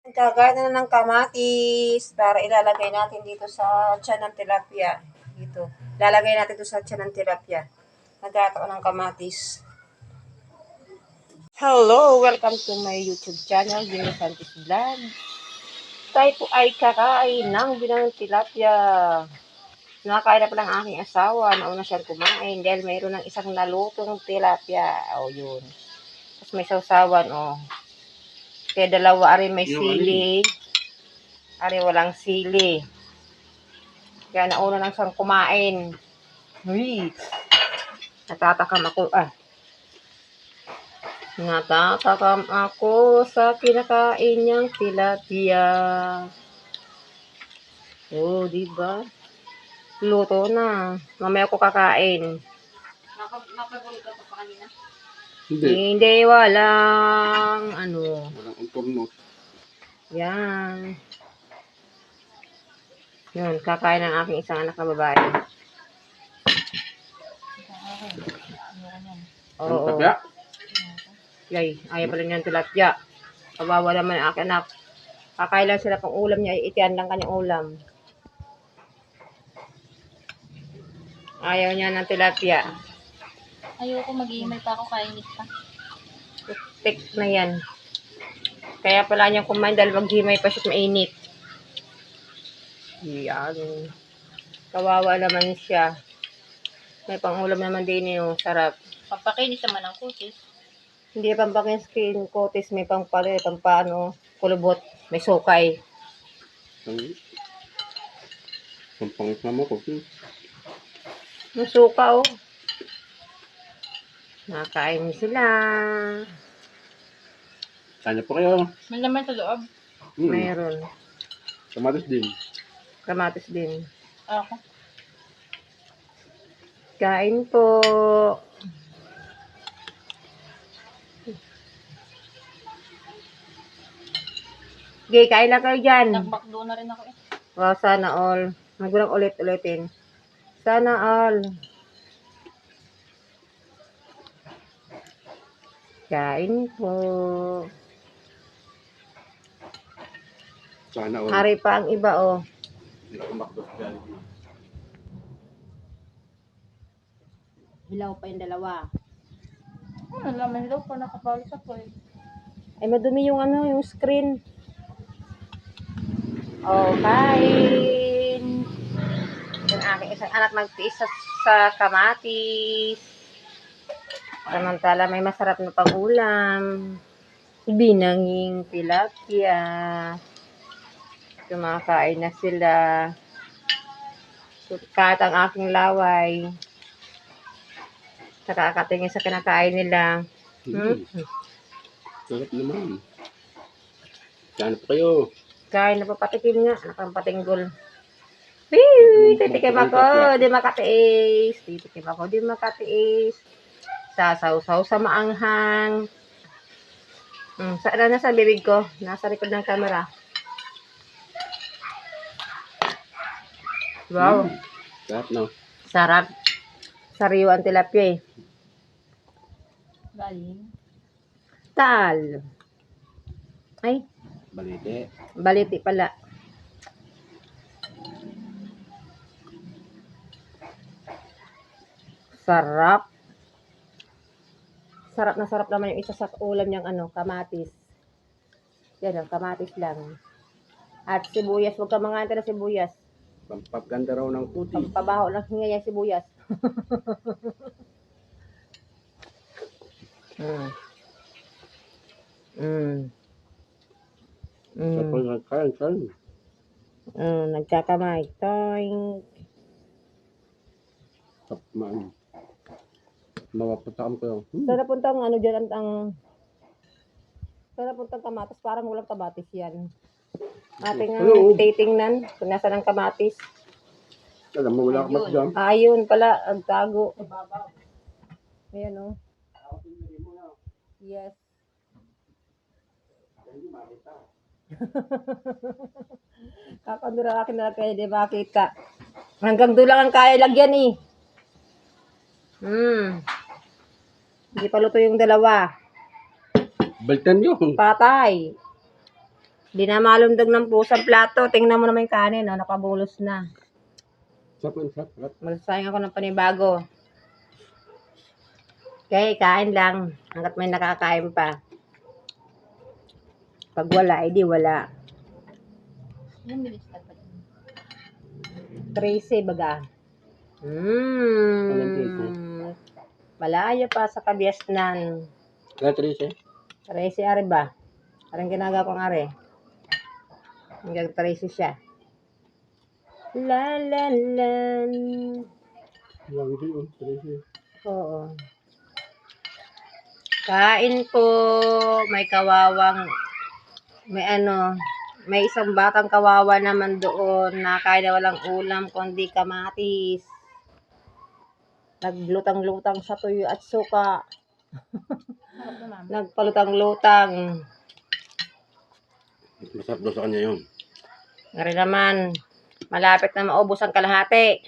Gagaya na ng kamatis para ilalagay natin dito sa tiyan ng tilapia. Dito. Lalagay natin dito sa tiyan ng tilapia. Nagkata ko ng kamatis. Hello! Welcome to my YouTube channel, Jimmy Santos Vlog. Tayo po ay kakain ng binang tilapia. Nakakain na pa ng aking asawa. Nauna siyang kumain dahil mayroon ng isang nalutong tilapia. O, yun. Tapos may sausawan, o. Kaya dalawa, ari may sili. Ari walang sili. Kaya nauna lang siyang kumain. Uy! Natatakam ako. Natatakam ako sa kinakain niyang tilapia. Oh, diba? Luto na. Mamaya ako kakain. Nakagulog ka pa kanina? Hindi, walang Walang untong. Yan. Yun, kakain ng aking isang anak na babae. Oo. Tilapia? Yay, ayaw pala niyan tilapia. Kawawa naman ang aking anak. Kakain lang sila pang ulam niya, itian lang kanyang ulam. Ayaw niya ng tilapia. Ayoko, mag-iimay pa ako, kainit pa. Tik na yan. Kaya pala niyang kumain dahil maghimay pa siya at mainit. Yan. Kawawa naman siya. May pangulam naman din yung sarap. Pampakinis naman ang kutis. Hindi pampakin skin coatis, may pampano, kulubot, may sukay. Pampangit na mo ko. May suka, oh. Nakain sila. Kanya po kayo. May naman sa loob. Mayroon. Kamatis din. Kamatis din. Ako. Kain po. Okay, kain na kayo dyan. Nagbakdo na rin ako eh. Wow, sana all. Magurang ulit-ulitin. Sana all. Kain po. Sana all. Hari pa ang iba, oh. Hindi ko makdos Jollibee. Hilaw pa yung dalawa. Nalaman daw pa nakabalit ako eh. Ay, madumi yung yung screen. Oh, kain. Yung aking isang anak magtiis sa kamatis. Samantala may masarap na pag-ulam. Binanging tilapia. Kumakain na sila. Sukat ang aking laway. Saka katingin sa kinakain nila. Sarap naman. Kanya po kayo. Kain na papatikim nga. Nakampatinggol. Wee! Titikim ako. Di makatiis. Titikim ako. Di makatiis. Sasaw-saw sa maanghang. Saan na nasa bibig ko? Nasa likod ng camera. Wow. Sarap no. Sarap. Sariwa ang tilapia eh. Galing. Tal. Ay, Balite. baliti pala. Sarap. Sarap na sarap naman yung isa sa ulam niyang kamatis. Yan ang kamatis lang. At sibuyas, huwag ka mga na sibuyas. Pampaganda raw ng puti. Pampabaho lang hinga yan sibuyas. Sa pagkakain. Nagkakamay. Toing. Mawapataan ko yun. Sarap puntang dyan sarap puntang kamatis. Parang walang kamatis yan. Ating titingnan kung nasa ng kamatis. Alam mo, wala ka mas dyan. Ayun pala, ang tago. Ayan o. Yes. Kakandura akin na kaya di makita. Hanggang doon lang ang kaya lagyan eh. Hindi pa luto yung dalawa. Balitan yun. Patay. Di na malundog ng pusang plato. Tingnan mo naman yung kanin, no? Nakabulos na. Sarap yun, sarap. Sarap. Magsasayang ako ng panibago. Okay, kain lang. Hanggat may nakakain pa. Pag wala, edi wala. Yung bilis dapat. 13 baga. Anong 13? Malayo pa sa Kabiasnan. Kaya 13. 13 ari ba? Parang ginagawa kong ari. Hanggang 13 siya. La la la. Lang din yun, 13. Oo. Kain po. May kawawang, may isang batang kawawa naman doon na kaya na walang ulam kundi kamatis. Naglutang-lutang sa tuyo at suka. Sarap naman. Nagpalutang-lutang. Masarap daw sa kanya yun. Ngari naman, malapit na maubos ang kalahati.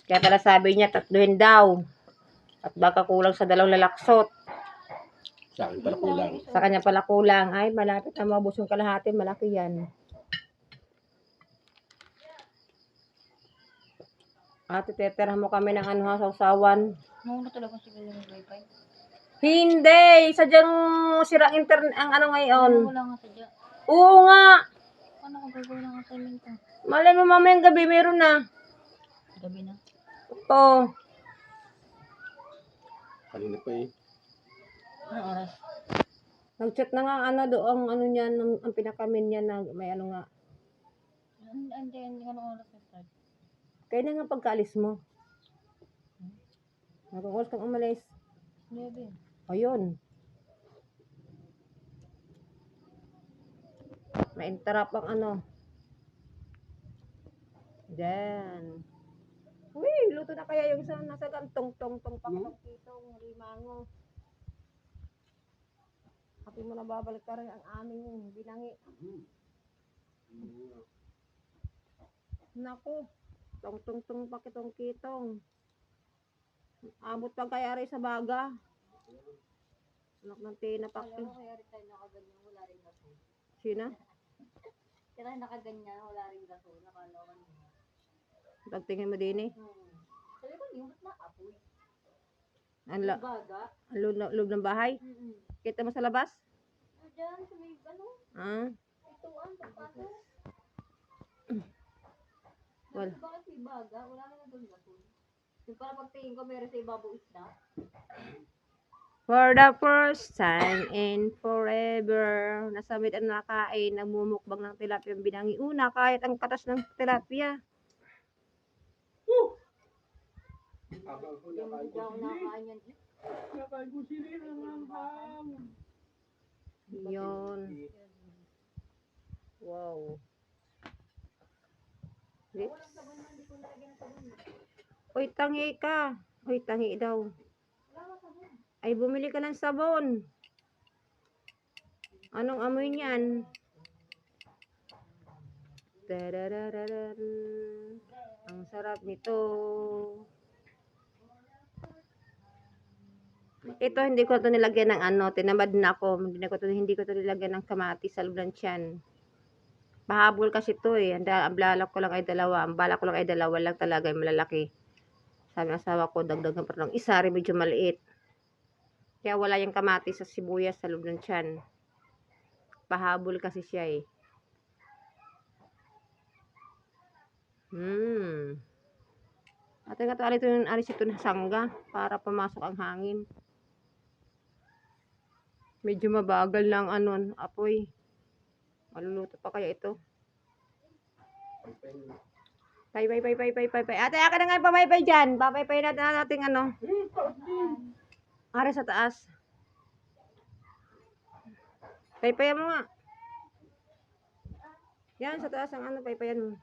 Kaya pala sabi niya, 3 daw. At baka kulang sa 2 lalaksot. Sa akin pala kulang. Sa kanya pala kulang. Ay, malapit na maubos yung kalahati. Malaki yan. Ate, tetera mo kami ng sausawan. Mauna talaga siguro yung wifi. Hindi! Sadyang sirang internet ang ngayon. Wala nga sadya. Oo nga! Paano kung gagawin ng assignment ko? Malay mo mamayang gabi meron na. Gabi na. Oo. Kanina pa eh. Anong oras? Nag-chat na nga doon niyan, ang pinakamin niya na may nga. Hindi anong oras na start? Kaya na nga pagkaalis mo. Hanggang oras kang umalis. 9. Ayun. Ma-interrupt ang Diyan. Uy, luto na kaya yung isa nasa gantong-tong-tong pakitong-kitong limango. Pati mo na babalik ka rin ang aming binangi. Naku, tong-tong-tong pakitong-kitong. Abot pa kaya rin sa baga. Anak ng tinapak. Kaya rin tayo nakaganyan, wala rin gaso. Sino? Kaya tayo nakaganyan, wala rin gaso. Nakalawan mo. Pagtingin mo din eh. Sabi ko, yung ba't naapoy? Ang Baga. loob ng bahay. Kita mo sa labas? Diyan, sa may Ah, ituan, pagpato. wala. Bakit may baga? Wala na doon gaso. Yung para pagtingin ko, meron sa ibabaw isda. For the first time in forever, nasamit ang nakain, nagmumukbang ng tilapia ang binangi. Una, kahit ang katas ng tilapia. Hindi ako nakain yan. Yun. Wow. Lips. Uy, tangi ka. Uy, tangi daw. Ay, bumili ka ng sabon. Anong amoy niyan? Tararararan. Ang sarap nito. Ito, hindi ko ito nilagyan ng tinamad na ako. Hindi ko ito nilagyan ng kamatis sa loob ng tiyan. Pahabol kasi ito eh. Ang balak ko lang ay 2. Ang balak ko lang ay 2 lang talaga yung malalaki. Sabi ng asawa ko, dagdagan pa ng isa rin medyo maliit. Kaya wala yung kamatis sa sibuyas sa loob ng tiyan. Pahabol kasi siya eh. At nga ito yung alis ito na sangga para pumasok ang hangin. Medyo mabagal lang apoy. Maluluto pa kaya ito? Pay. Ate, akin na nga yung papaypay dyan. Papaypay natin Ari sa taas. Paypayan mo nga. Yan, sa taas ang paypayan mo.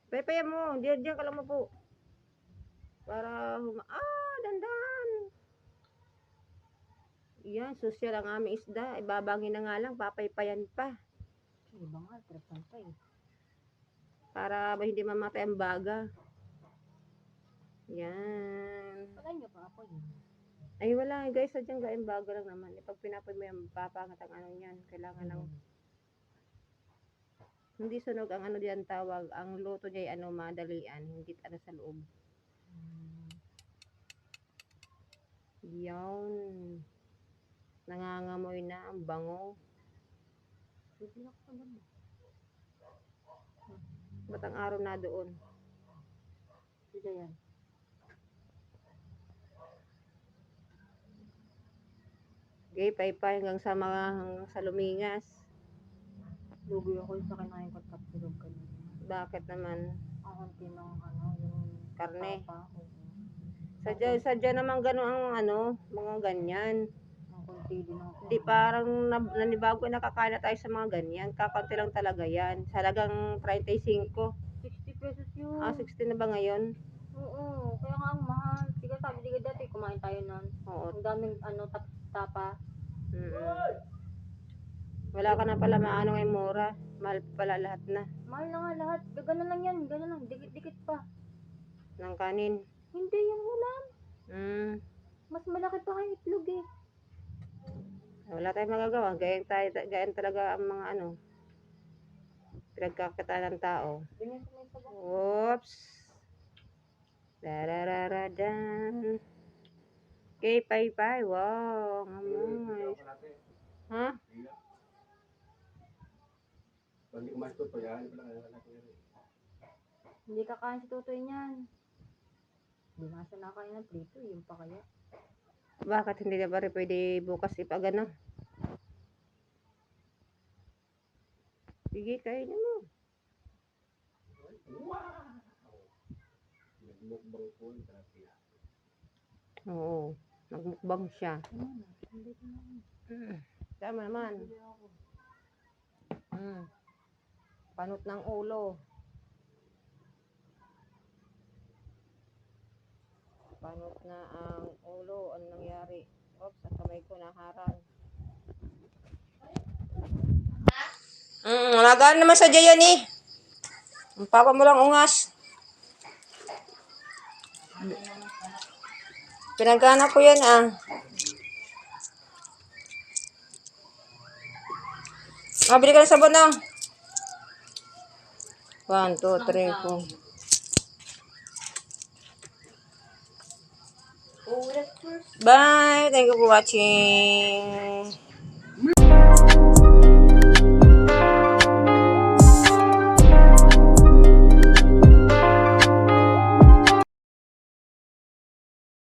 Paypayan mo. Diyan ka lang po. Para dandan. Yan, sosyal ang aming isda. Ibabangin na nga lang, papaypayan pa. Iba nga, trapang pa eh. Para hindi mamatay ang baga. Yan. Pagay nyo pa ako yun. Ay, wala guys. Sadyang gaing bago lang naman. Pag pinapoy mo yan, papangat ang ano yan. Kailangan ng... Hindi sunog ang ano diyan tawag. Ang luto niya ay ano, madalian. Hindi ano sa loob. Yan. Nangangamoy na ang bango. Ba't ang araw na doon? Dito yan. Okay, paypay hanggang sa mga hanggang sa lumingas. Lugi ako sa kinain ko at tulog ka na. Bakit naman? Ang konti ng ano, yung Karne. papa. Sadya naman gano'n ang ano, mga ganyan. Ang konti din ako. Di parang nanibago na nakakain na tayo sa mga ganyan. Kakunti lang talaga yan. Salagang 35. 60 pesos yun. 60 na ba ngayon? Oo, kaya nga ang mahal. Sige, sabi di dati, kumain tayo nun. Oo. Ang daming ano, tapa. Wala ka na pala maano ngayon mura. Mahal pala lahat na. Mahal na nga lahat. Gano'n lang yan, gano'n lang. Dikit-dikit pa. Ng kanin. Hindi yung ulam. Mas malaki pa kayo itlog eh. Wala tayong magagawa. Gayan talaga ang mga ano. Pinagkakitaan ng tao. Ganyan sa may sabaw. Oops. Darararadan. Okay, pay. Wow. Amoy. Ha? Pag hindi kumain ito, payahan pala kaya natin yan. Hindi kakain si Tutoy niyan. Hindi nga siya nakain ng prito, yun pa kaya. Bakit hindi na ba rin pwede bukas ipagano? Sige, kainin mo. Nagmukbang po, sarap yan. Oo. Nagmukbang siya. Tama naman. Panot ng ulo. Panot na ang ulo. Ano nangyari? Oops, ang kamay ko naharang. Malagaan naman sa dyan eh. Ang papa mo lang ungas. Pinagana ko yan ah. Bili ka ng sabon na. 1, 2, 3, 4. Bye! Thank you for watching.